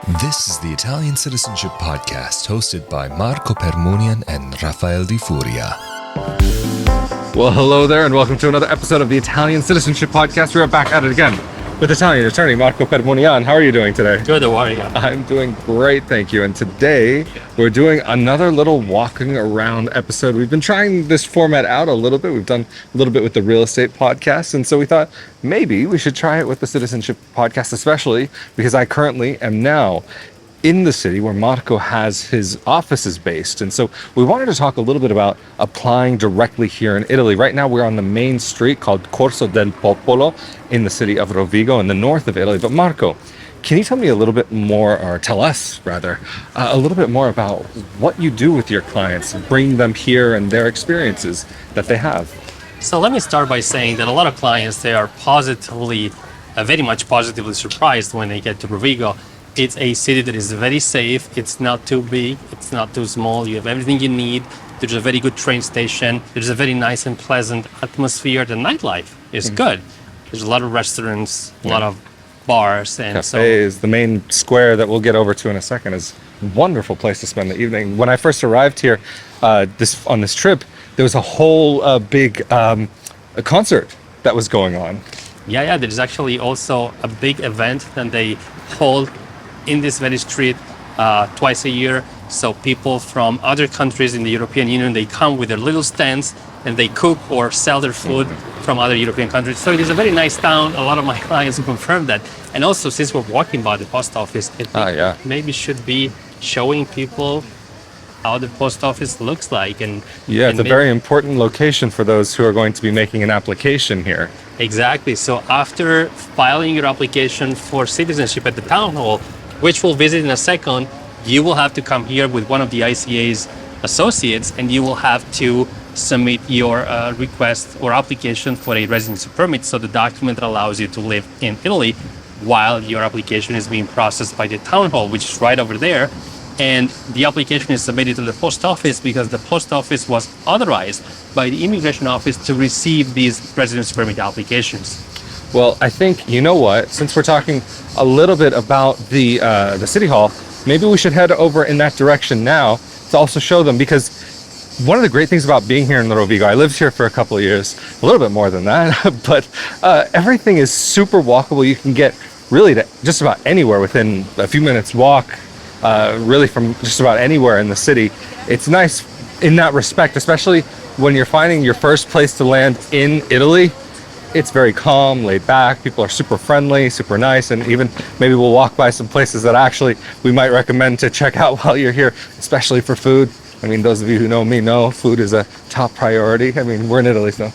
This is the Italian Citizenship Podcast, hosted by Marco Permunian and Rafael Di Furia. Well, hello there, and welcome to another episode of the Italian Citizenship Podcast. We are back at it again with Italian attorney Marco Permunian. How are you doing today? Good, how are you? I'm doing great, thank you. And today we're doing another little walking around episode. We've been trying this format out a little bit. We've done a little bit with the real estate podcast, and so we thought maybe we should try it with the Citizenship Podcast, especially because I currently am now in the city where Marco has his offices based. And so we wanted to talk a little bit about applying directly here in Italy. Right now we're on the main street called Corso del Popolo in the city of Rovigo in the north of Italy. But Marco, can you tell me a little bit more, or tell us rather, a little bit more about what you do with your clients, bring them here and their experiences that they have? So let me start by saying that a lot of clients, they are very much positively surprised when they get to Rovigo. It's a city that is very safe. It's not too big. It's not too small. You have everything you need. There's a very good train station. There's a very nice and pleasant atmosphere. The nightlife is good. There's a lot of restaurants, a lot of bars. And cafes. The main square that we'll get over to in a second is a wonderful place to spend the evening. When I first arrived here on this trip, there was a whole big a concert that was going on. Yeah. There's actually also a big event that they hold in this very street twice a year. So people from other countries in the European Union, they come with their little stands and they cook or sell their food from other European countries. So it is a very nice town. A lot of my clients confirm that. And also, since we're walking by the post office, maybe should be showing people how the post office looks like. It's a very important location for those who are going to be making an application here. Exactly. So after filing your application for citizenship at the town hall, which we'll visit in a second, you will have to come here with one of the ICA's associates, and you will have to submit your request or application for a residency permit, so the document that allows you to live in Italy while your application is being processed by the town hall, which is right over there. And the application is submitted to the post office because the post office was authorized by the immigration office to receive these residency permit applications. Well, I think, you know what, since we're talking a little bit about the city hall, maybe we should head over in that direction now to also show them, because one of the great things about being here in Rovigo, I lived here for a couple of years, a little bit more than that, but everything is super walkable. You can get really to just about anywhere within a few minutes walk, really from just about anywhere in the city. It's nice in that respect, especially when you're finding your first place to land in Italy. It's very calm, laid back. People are super friendly, super nice, and even maybe we'll walk by some places that actually we might recommend to check out while you're here, especially for food. I mean, those of you who know me know food is a top priority. I mean, we're in Italy, so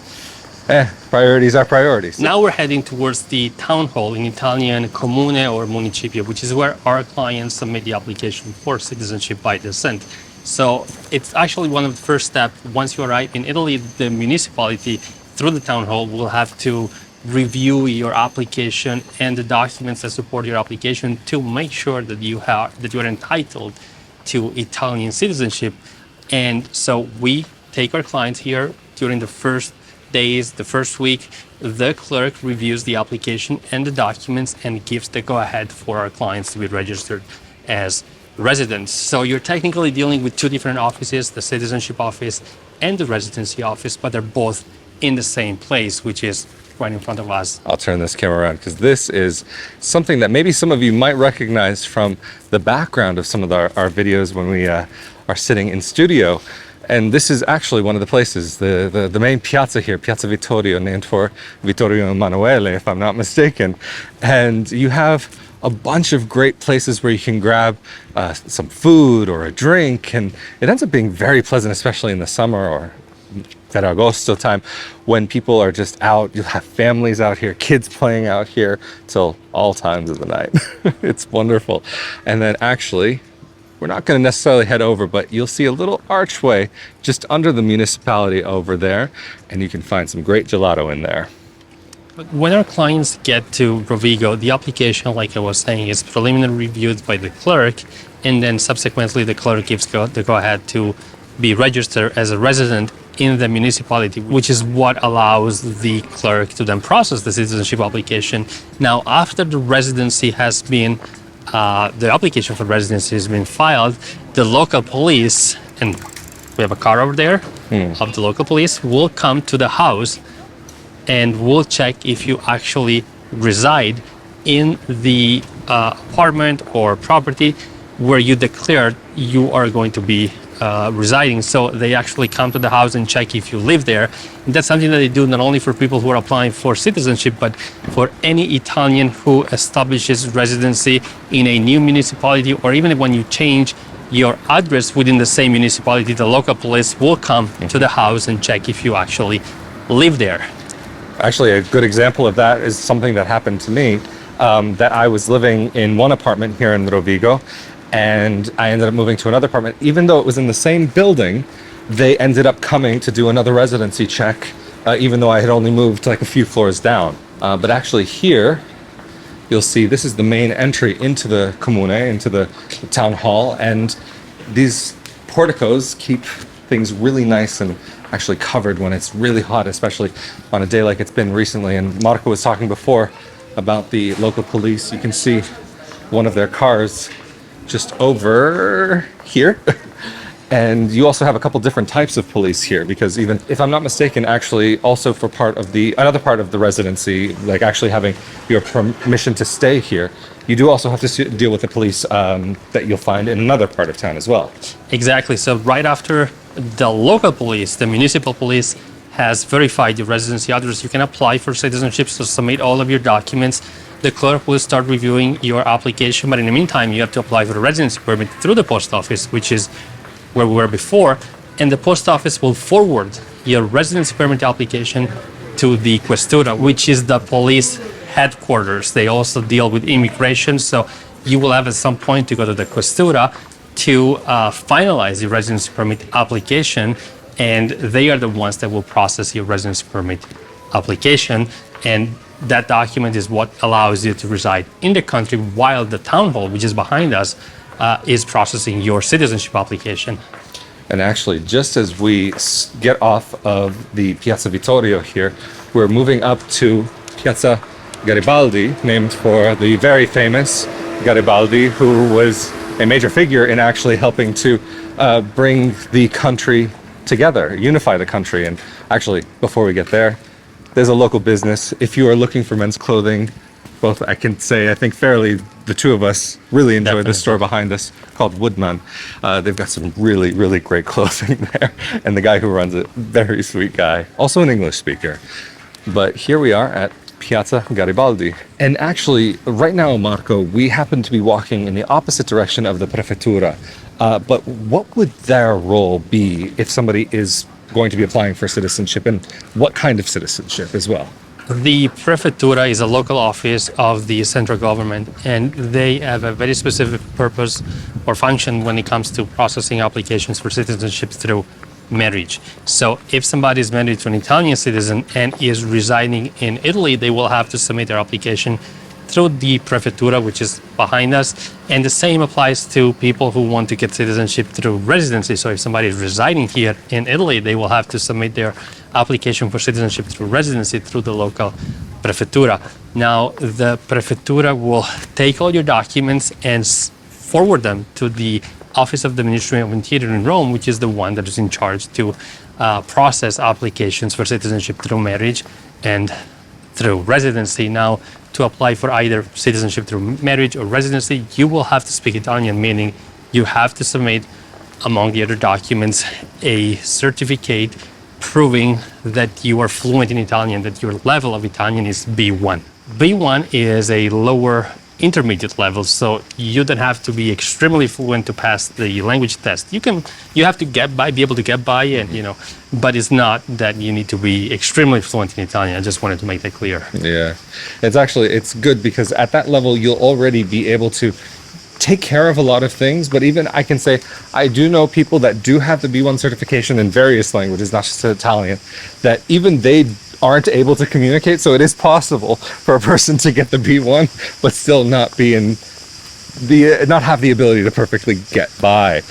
priorities are priorities. Now we're heading towards the town hall, in Italian Comune or Municipio, which is where our clients submit the application for citizenship by descent. So it's actually one of the first steps. Once you arrive in Italy, the municipality through the town hall will have to review your application and the documents that support your application to make sure that you are entitled to Italian citizenship. And so we take our clients here during the first days, the first week. The clerk reviews the application and the documents and gives the go-ahead for our clients to be registered as residents. So you're technically dealing with two different offices, the citizenship office and the residency office, but they're both in the same place, which is right in front of us. I'll turn this camera around because this is something that maybe some of you might recognize from the background of some of our videos when we are sitting in studio. And this is actually one of the places, the main piazza here, Piazza Vittorio, named for Vittorio Emanuele, if I'm not mistaken. And you have a bunch of great places where you can grab some food or a drink, and it ends up being very pleasant, especially in the summer or Ferragosto time, when people are just out. You'll have families out here, kids playing out here till all times of the night. It's wonderful. And then actually, we're not going to necessarily head over, but you'll see a little archway just under the municipality over there, and you can find some great gelato in there. But when our clients get to Rovigo, the application, like I was saying, is preliminarily reviewed by the clerk, and then subsequently the clerk gives the go-ahead to be registered as a resident in the municipality, which is what allows the clerk to then process the citizenship application. Now, after the residency has been the application for residency has been filed, the local police, and we have a car over there of the local police, will come to the house and will check if you actually reside in the apartment or property where you declared you are going to be residing. So they actually come to the house and check if you live there. And that's something that they do not only for people who are applying for citizenship, but for any Italian who establishes residency in a new municipality, or even when you change your address within the same municipality, the local police will come to the house and check if you actually live there. Actually, a good example of that is something that happened to me, that I was living in one apartment here in Rovigo, and I ended up moving to another apartment. Even though it was in the same building, they ended up coming to do another residency check, even though I had only moved like a few floors down. But actually here, you'll see this is the main entry into the Comune, into the town hall, and these porticos keep things really nice and actually covered when it's really hot, especially on a day like it's been recently. And Marco was talking before about the local police. You can see one of their cars just over here. And you also have a couple different types of police here, because even if I'm not mistaken, actually also for another part of the residency, like actually having your permission to stay here, you do also have to deal with the police that you'll find in another part of town as well. Exactly. So right after the local police, the municipal police has verified your residency address, you can apply for citizenship, so submit all of your documents. The clerk will start reviewing your application, but in the meantime, you have to apply for a residency permit through the post office, which is where we were before, and the post office will forward your residency permit application to the Questura, which is the police headquarters. They also deal with immigration, so you will have at some point to go to the Questura to finalize your residency permit application, and they are the ones that will process your residency permit application, and that document is what allows you to reside in the country while the town hall, which is behind us, is processing your citizenship application. And actually, just as we get off of the Piazza Vittorio here, we're moving up to Piazza Garibaldi, named for the very famous Garibaldi, who was a major figure in actually helping to bring the country together, unify the country. And actually, before we get there, there's a local business. If you are looking for men's clothing, both, I can say, I think fairly, the two of us really enjoy the store behind us called Woodman. They've got some really, really great clothing there. And the guy who runs it, very sweet guy. Also an English speaker. But here we are at Piazza Garibaldi. And actually, right now, Marco, we happen to be walking in the opposite direction of the Prefectura. But what would their role be if somebody is going to be applying for citizenship, and what kind of citizenship as well? The Prefectura is a local office of the central government, and they have a very specific purpose or function when it comes to processing applications for citizenship through marriage. So if somebody is married to an Italian citizen and is residing in Italy, they will have to submit their application through the Prefectura, which is behind us. And the same applies to people who want to get citizenship through residency. So if somebody is residing here in Italy, they will have to submit their application for citizenship through residency through the local Prefectura. Now, the Prefectura will take all your documents and forward them to the Office of the Ministry of Interior in Rome, which is the one that is in charge to process applications for citizenship through marriage and through residency. Now, to apply for either citizenship through marriage or residency, you will have to speak Italian, meaning you have to submit, among the other documents, a certificate proving that you are fluent in Italian, that your level of Italian is B1. B1 is a lower intermediate level, so you don't have to be extremely fluent to pass the language test. You have to be able to get by, and but it's not that you need to be extremely fluent in Italian. I just wanted to make that clear. Yeah, it's good because at that level you'll already be able to take care of a lot of things. But even I can say I do know people that do have the B1 certification in various languages, not just Italian, that even they aren't able to communicate. So it is possible for a person to get the B1 but still not have the ability to perfectly get by,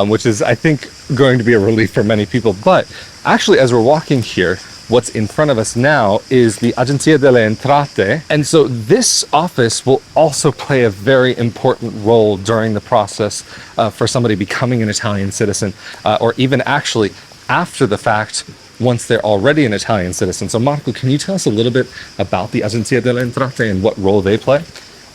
which is, I think, going to be a relief for many people. But actually, as we're walking here, what's in front of us now is the Agenzia delle Entrate. And so this office will also play a very important role during the process for somebody becoming an Italian citizen, or even actually after the fact, once they're already an Italian citizen. So Marco, can you tell us a little bit about the Agenzia delle Entrate and what role they play?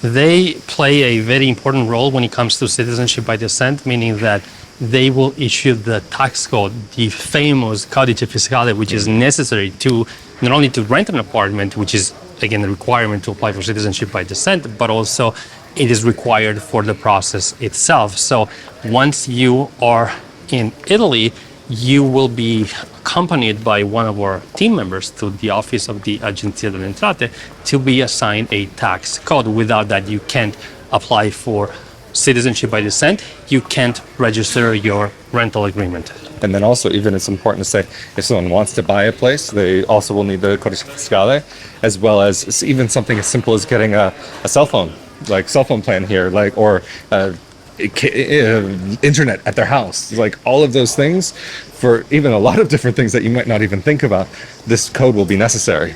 They play a very important role when it comes to citizenship by descent, meaning that they will issue the tax code, the famous Codice Fiscale, which is necessary to not only to rent an apartment, which is again the requirement to apply for citizenship by descent, but also it is required for the process itself. So once you are in Italy, you will be accompanied by one of our team members to the office of the Agenzia delle Entrate to be assigned a tax code. Without that, you can't apply for citizenship by descent. You can't register your rental agreement. And then also, even it's important to say, if someone wants to buy a place, they also will need the Codice Fiscale, as well as even something as simple as getting a cell phone, like cell phone plan here, like, or internet at their house, like all of those things. For even a lot of different things that you might not even think about, this code will be necessary.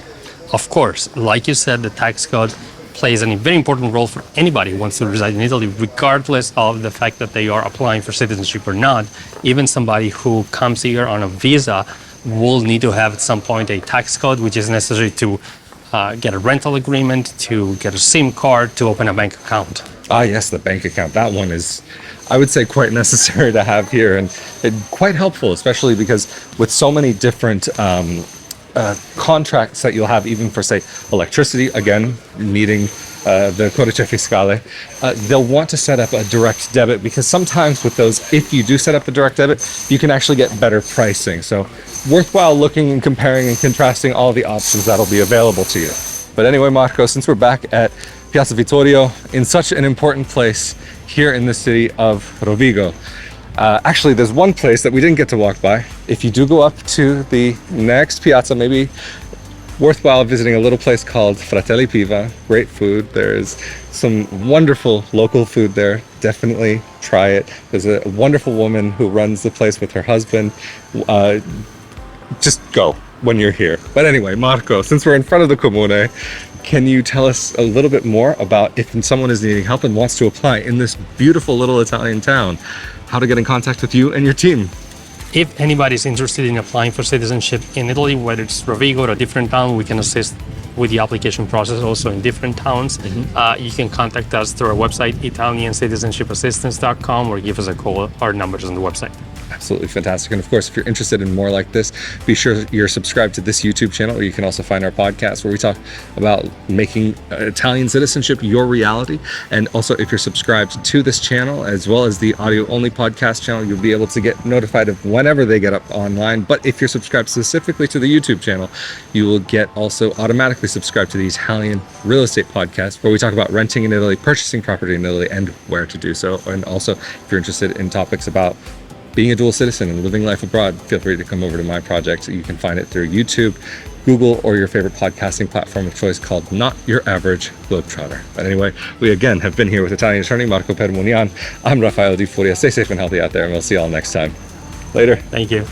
Of course, like you said, the tax code plays a very important role for anybody who wants to reside in Italy, regardless of the fact that they are applying for citizenship or not. Even somebody who comes here on a visa will need to have at some point a tax code, which is necessary to get a rental agreement, to get a SIM card, to open a bank account. Ah, yes, the bank account. That one is, I would say, quite necessary to have here, and quite helpful, especially because with so many different contracts that you'll have, even for, say, electricity, again, needing the Codice Fiscale, they'll want to set up a direct debit, because sometimes with those, if you do set up the direct debit, you can actually get better pricing. So worthwhile looking and comparing and contrasting all the options that'll be available to you. But anyway, Marco, since we're back at Piazza Vittorio, in such an important place here in the city of Rovigo, actually, there's one place that we didn't get to walk by. If you do go up to the next piazza, maybe worthwhile visiting a little place called Fratelli Piva. Great food. There's some wonderful local food there. Definitely try it. There's a wonderful woman who runs the place with her husband. Just go when you're here. But anyway, Marco, since we're in front of the Comune, can you tell us a little bit more about if someone is needing help and wants to apply in this beautiful little Italian town, how to get in contact with you and your team? If anybody's interested in applying for citizenship in Italy, whether it's Rovigo or a different town, we can assist with the application process also in different towns. You can contact us through our website, ItalianCitizenshipassistance.com, or give us a call. Our numbers on the website. Absolutely fantastic. And of course, if you're interested in more like this, be sure you're subscribed to this YouTube channel, or you can also find our podcast where we talk about making Italian citizenship your reality. And also, if you're subscribed to this channel, as well as the audio only podcast channel, you'll be able to get notified of whenever they get up online. But if you're subscribed specifically to the YouTube channel, you will get also automatically subscribed to the Italian real estate podcast, where we talk about renting in Italy, purchasing property in Italy, and where to do so. And also, if you're interested in topics about being a dual citizen and living life abroad, feel free to come over to my project. You can find it through YouTube, Google, or your favorite podcasting platform of choice called Not Your Average Globetrotter. But anyway, we again have been here with Italian attorney Marco Permunian. I'm Rafael Di Furia. Stay safe and healthy out there, and we'll see you all next time. Later. Thank you.